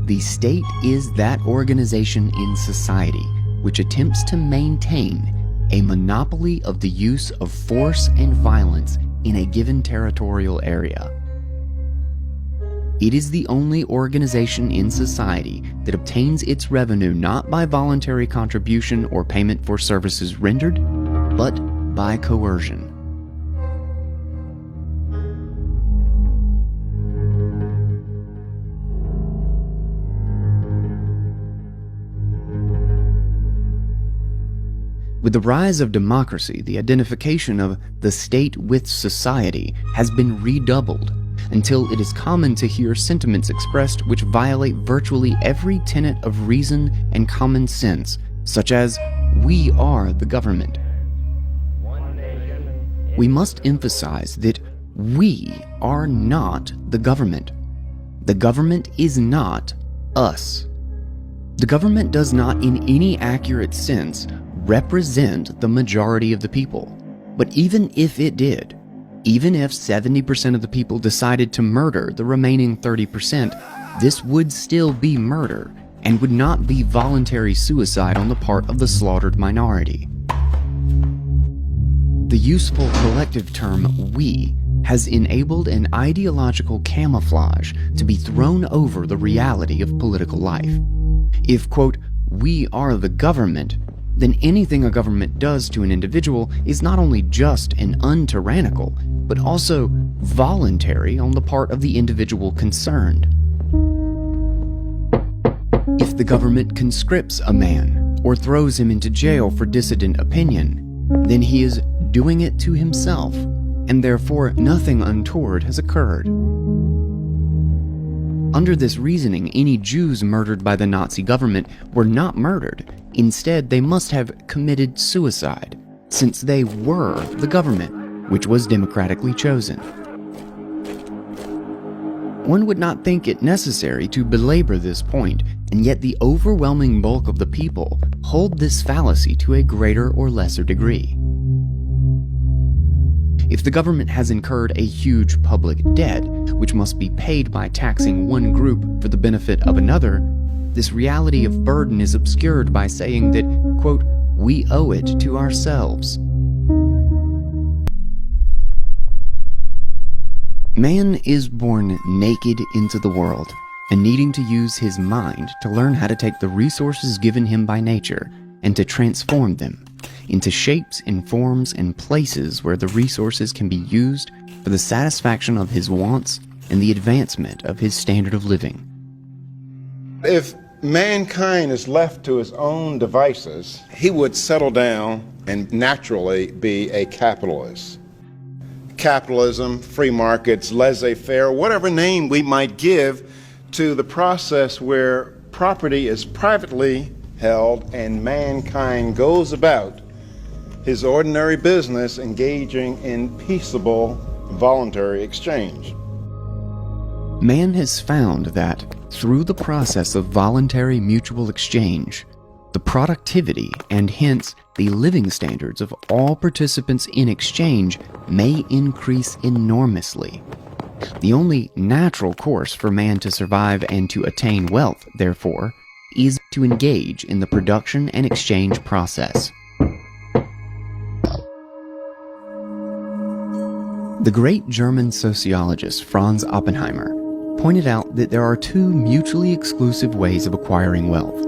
The state is that organization in society which attempts to maintain a monopoly of the use of force and violence in a given territorial area. It is the only organization in society that obtains its revenue not by voluntary contribution or payment for services rendered, but by coercion. With the rise of democracy, the identification of the state with society has been redoubled until it is common to hear sentiments expressed which violate virtually every tenet of reason and common sense, such as, "We are the government." We must emphasize that we are not the government. The government is not us. The government does not in any accurate sense represent the majority of the people. But even if it did, even if 70% of the people decided to murder the remaining 30%, this would still be murder and would not be voluntary suicide on the part of the slaughtered minority. The useful collective term "we" has enabled an ideological camouflage to be thrown over the reality of political life. If, quote, "we are the government," then anything a government does to an individual is not only just and untyrannical, but also voluntary on the part of the individual concerned. If the government conscripts a man or throws him into jail for dissident opinion, then he is doing it to himself, and therefore nothing untoward has occurred. Under this reasoning, any Jews murdered by the Nazi government were not murdered. Instead, they must have committed suicide, since they were the government, which was democratically chosen. One would not think it necessary to belabor this point, and yet the overwhelming bulk of the people hold this fallacy to a greater or lesser degree. If the government has incurred a huge public debt, which must be paid by taxing one group for the benefit of another, this reality of burden is obscured by saying that, quote, "we owe it to ourselves." Man is born naked into the world, and needing to use his mind to learn how to take the resources given him by nature and to transform them into shapes and forms and places where the resources can be used for the satisfaction of his wants and the advancement of his standard of living. If mankind is left to his own devices, he would settle down and naturally be a capitalist. Capitalism, free markets, laissez-faire, whatever name we might give to the process where property is privately held and mankind goes about his ordinary business, engaging in peaceable, voluntary exchange. Man has found that, through the process of voluntary mutual exchange, the productivity and hence the living standards of all participants in exchange may increase enormously. The only natural course for man to survive and to attain wealth, therefore, is to engage in the production and exchange process. The great German sociologist Franz Oppenheimer pointed out that there are two mutually exclusive ways of acquiring wealth.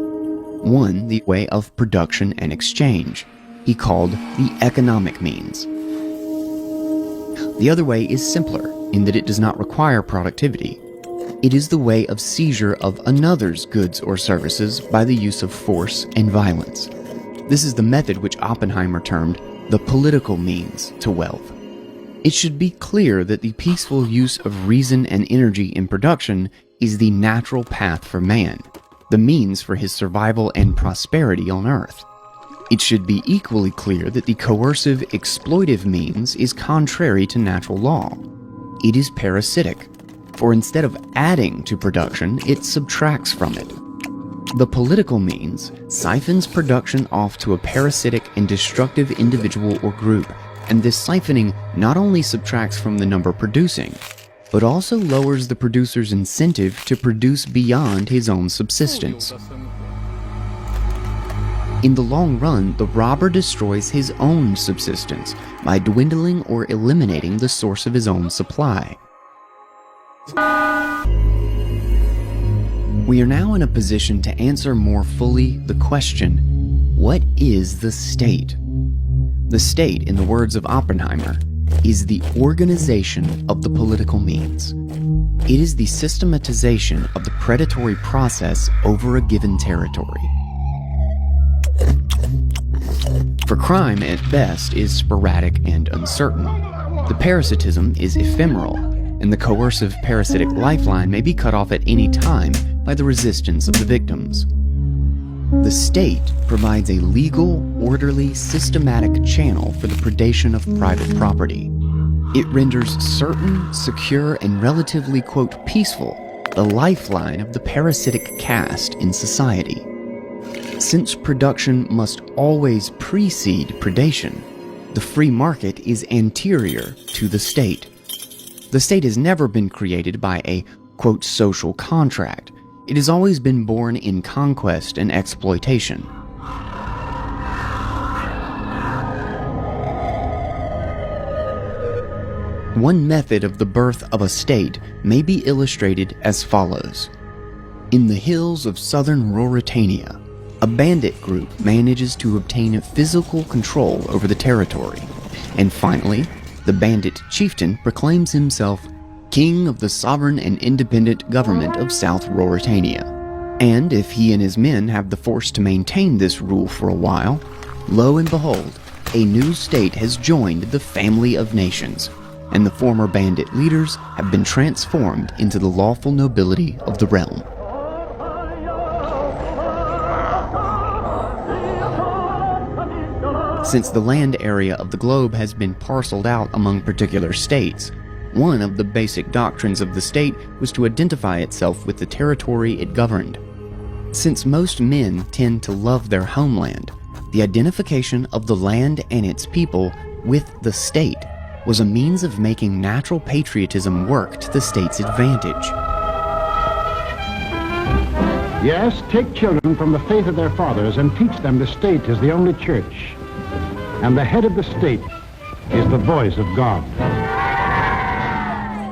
One, the way of production and exchange, he called the economic means. The other way is simpler, in that it does not require productivity. It is the way of seizure of another's goods or services by the use of force and violence. This is the method which Oppenheimer termed the political means to wealth. It should be clear that the peaceful use of reason and energy in production is the natural path for man, the means for his survival and prosperity on earth. It should be equally clear that the coercive, exploitive means is contrary to natural law. It is parasitic, for instead of adding to production, it subtracts from it. The political means siphons production off to a parasitic and destructive individual or group, and this siphoning not only subtracts from the number producing, but also lowers the producer's incentive to produce beyond his own subsistence. In the long run, the robber destroys his own subsistence by dwindling or eliminating the source of his own supply. We are now in a position to answer more fully the question, what is the state? The state, in the words of Oppenheimer, is the organization of the political means. It is the systematization of the predatory process over a given territory. For crime, at best, is sporadic and uncertain. The parasitism is ephemeral, and the coercive parasitic lifeline may be cut off at any time by the resistance of the victims. The state provides a legal, orderly, systematic channel for the predation of private property. It renders certain, secure, and relatively, quote, peaceful the lifeline of the parasitic caste in society. Since production must always precede predation, the free market is anterior to the state. The state has never been created by a, quote, social contract. It has always been born in conquest and exploitation. One method of the birth of a state may be illustrated as follows. In the hills of southern Ruritania, a bandit group manages to obtain physical control over the territory, and finally, the bandit chieftain proclaims himself king of the sovereign and independent government of South Ruritania. And if he and his men have the force to maintain this rule for a while, lo and behold, a new state has joined the family of nations, and the former bandit leaders have been transformed into the lawful nobility of the realm. Since the land area of the globe has been parceled out among particular states, one of the basic doctrines of the state was to identify itself with the territory it governed. Since most men tend to love their homeland, the identification of the land and its people with the state was a means of making natural patriotism work to the state's advantage. Yes, take children from the faith of their fathers and teach them the state is the only church, and the head of the state is the voice of God.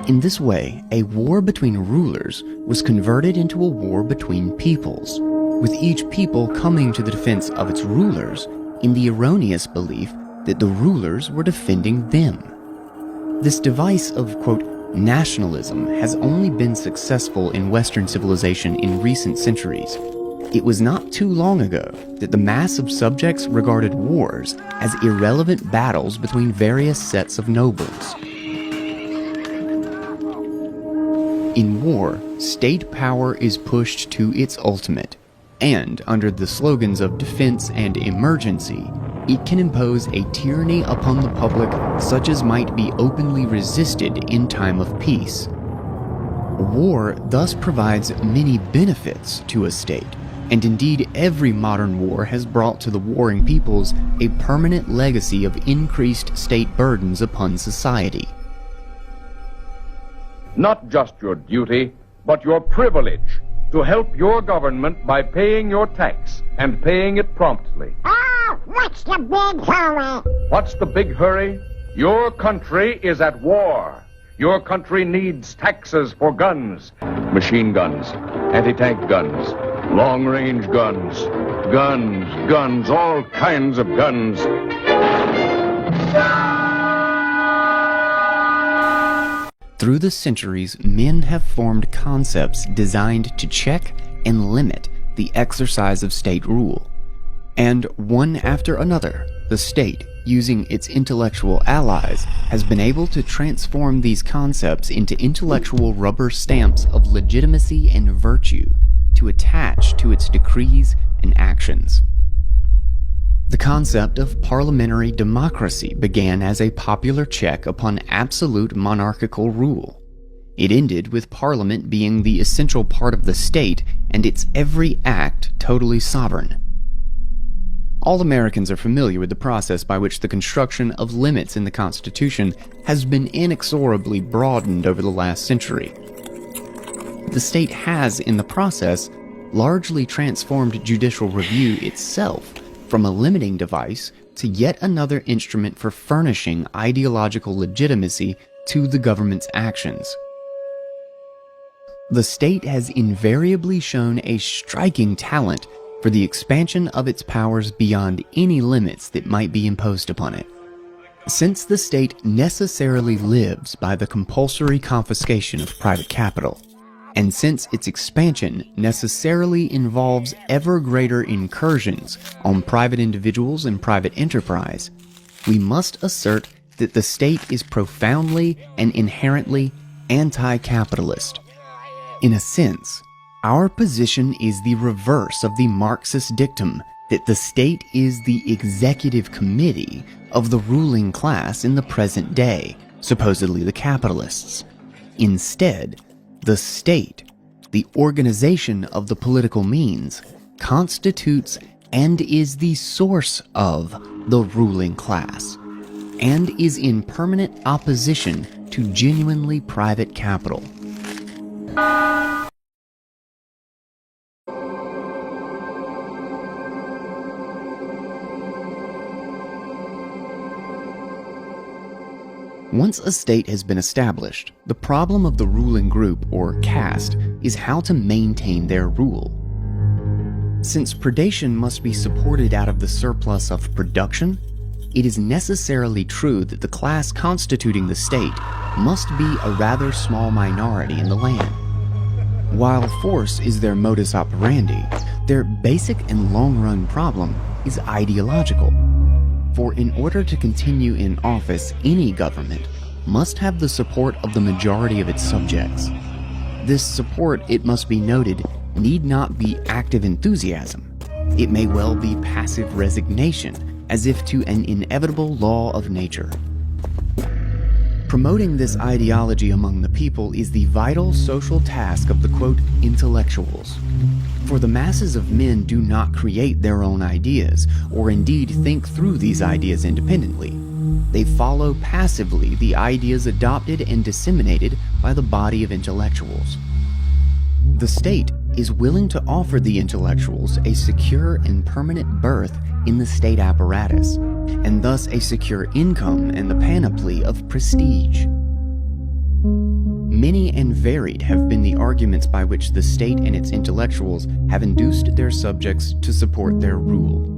In this way, a war between rulers was converted into a war between peoples, with each people coming to the defense of its rulers in the erroneous belief that the rulers were defending them. This device of, quote, nationalism has only been successful in Western civilization in recent centuries. It was not too long ago that the mass of subjects regarded wars as irrelevant battles between various sets of nobles. In war, state power is pushed to its ultimate, and under the slogans of defense and emergency, it can impose a tyranny upon the public such as might be openly resisted in time of peace. War thus provides many benefits to a state, and indeed every modern war has brought to the warring peoples a permanent legacy of increased state burdens upon society. Not just your duty, but your privilege to help your government by paying your tax and paying it promptly. Oh, what's the big hurry? What's the big hurry? Your country is at war. Your country needs taxes for guns, machine guns, anti-tank guns, long-range guns, guns, all kinds of guns. Through the centuries, men have formed concepts designed to check and limit the exercise of state rule. And one after another, the state, using its intellectual allies, has been able to transform these concepts into intellectual rubber stamps of legitimacy and virtue to attach to its decrees and actions. The concept of parliamentary democracy began as a popular check upon absolute monarchical rule. It ended with Parliament being the essential part of the state and its every act totally sovereign. All Americans are familiar with the process by which the construction of limits in the Constitution has been inexorably broadened over the last century. The state has, in the process, largely transformed judicial review itself from a limiting device to yet another instrument for furnishing ideological legitimacy to the government's actions. The state has invariably shown a striking talent for the expansion of its powers beyond any limits that might be imposed upon it. Since the state necessarily lives by the compulsory confiscation of private capital, and since its expansion necessarily involves ever greater incursions on private individuals and private enterprise, we must assert that the state is profoundly and inherently anti-capitalist. In a sense, our position is the reverse of the Marxist dictum that the state is the executive committee of the ruling class in the present day, supposedly the capitalists. Instead, the state, the organization of the political means, constitutes and is the source of the ruling class, and is in permanent opposition to genuinely private capital. Once a state has been established, the problem of the ruling group, or caste, is how to maintain their rule. Since predation must be supported out of the surplus of production, it is necessarily true that the class constituting the state must be a rather small minority in the land. While force is their modus operandi, their basic and long-run problem is ideological. For in order to continue in office, any government must have the support of the majority of its subjects. This support, it must be noted, need not be active enthusiasm. It may well be passive resignation, as if to an inevitable law of nature. Promoting this ideology among the people is the vital social task of the, quote, intellectuals. For the masses of men do not create their own ideas, or indeed think through these ideas independently. They follow passively the ideas adopted and disseminated by the body of intellectuals. The state is willing to offer the intellectuals a secure and permanent berth in the state apparatus, and thus a secure income and the panoply of prestige. Many and varied have been the arguments by which the state and its intellectuals have induced their subjects to support their rule.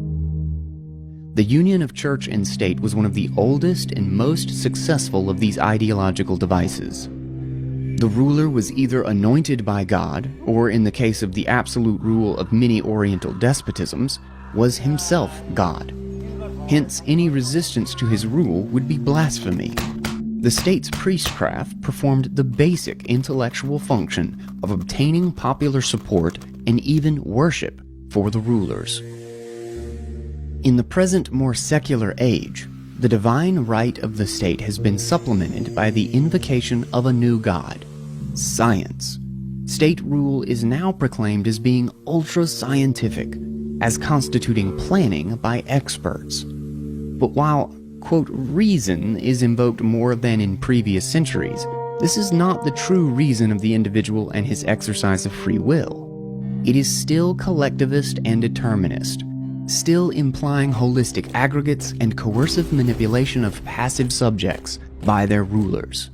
The union of church and state was one of the oldest and most successful of these ideological devices. The ruler was either anointed by God, or in the case of the absolute rule of many Oriental despotisms, was himself God. Hence, any resistance to his rule would be blasphemy. The state's priestcraft performed the basic intellectual function of obtaining popular support and even worship for the rulers. In the present more secular age, the divine right of the state has been supplemented by the invocation of a new god, science. State rule is now proclaimed as being ultra-scientific, as constituting planning by experts. But while, quote, reason is invoked more than in previous centuries, this is not the true reason of the individual and his exercise of free will. It is still collectivist and determinist, still implying holistic aggregates and coercive manipulation of passive subjects by their rulers.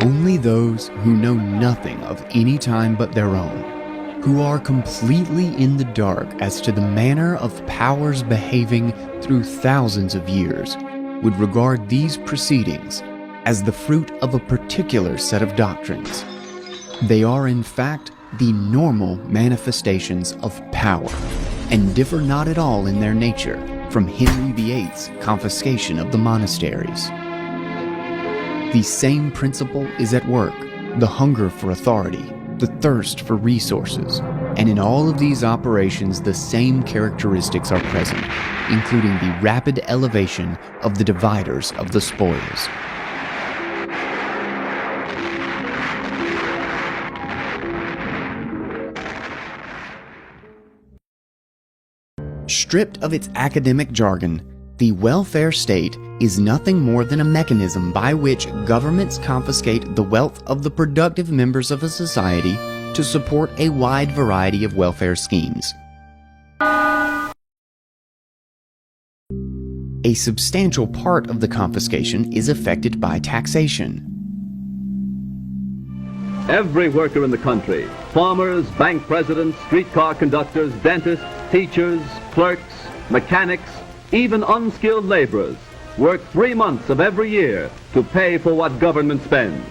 Only those who know nothing of any time but their own, who are completely in the dark as to the manner of powers behaving through thousands of years, would regard these proceedings as the fruit of a particular set of doctrines. They are in fact the normal manifestations of power, and differ not at all in their nature from Henry VIII's confiscation of the monasteries. The same principle is at work: the hunger for authority, the thirst for resources, and in all of these operations the same characteristics are present, including the rapid elevation of the dividers of the spoils. Stripped of its academic jargon, the welfare state is nothing more than a mechanism by which governments confiscate the wealth of the productive members of a society to support a wide variety of welfare schemes. A substantial part of the confiscation is affected by taxation. Every worker in the country, farmers, bank presidents, streetcar conductors, dentists, teachers, clerks, mechanics, even unskilled laborers, work 3 months of every year to pay for what government spends.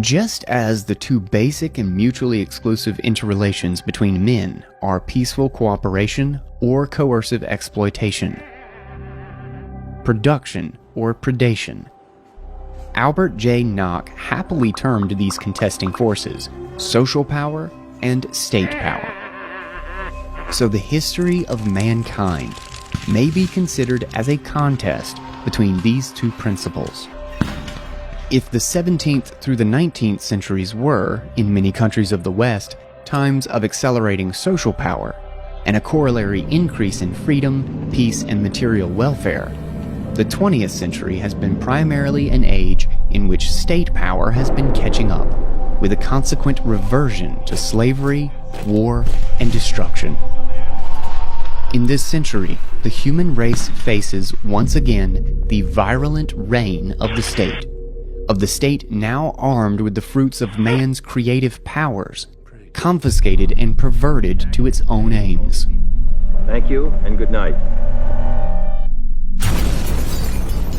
Just as the two basic and mutually exclusive interrelations between men are peaceful cooperation or coercive exploitation, production or predation, Albert J. Nock happily termed these contesting forces social power and state power. So the history of mankind may be considered as a contest between these two principles. If the 17th through the 19th centuries were, in many countries of the West, times of accelerating social power and a corollary increase in freedom, peace, and material welfare, the 20th century has been primarily an age in which state power has been catching up, with a consequent reversion to slavery, war, and destruction. In this century, the human race faces once again the virulent reign of the state now armed with the fruits of man's creative powers, confiscated and perverted to its own aims. Thank you and good night.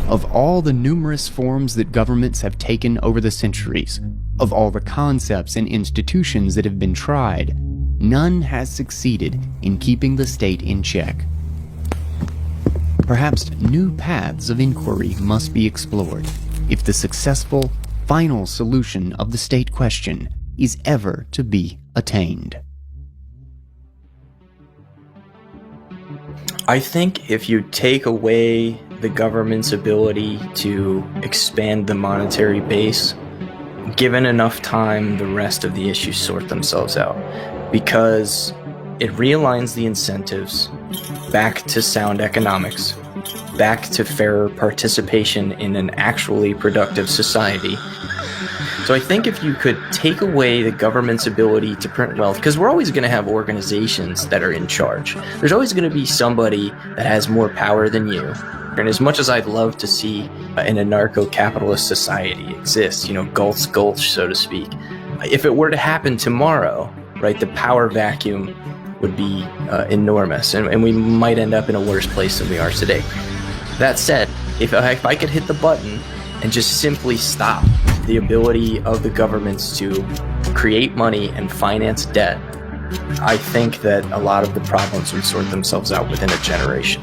Of all the numerous forms that governments have taken over the centuries, of all the concepts and institutions that have been tried, none has succeeded in keeping the state in check. Perhaps new paths of inquiry must be explored if the successful, final solution of the state question is ever to be attained. I think if you take away the government's ability to expand the monetary base, given enough time, the rest of the issues sort themselves out, because it realigns the incentives back to sound economics, back to fairer participation in an actually productive society. So I think if you could take away the government's ability to print wealth, because we're always going to have organizations that are in charge. There's always going to be somebody that has more power than you. And as much as I'd love to see an anarcho-capitalist society exist, Galt's Gulch, so to speak, if it were to happen tomorrow, right, the power vacuum would be enormous, and we might end up in a worse place than we are today. That said, if I could hit the button and just simply stop the ability of the governments to create money and finance debt, I think that a lot of the problems would sort themselves out within a generation.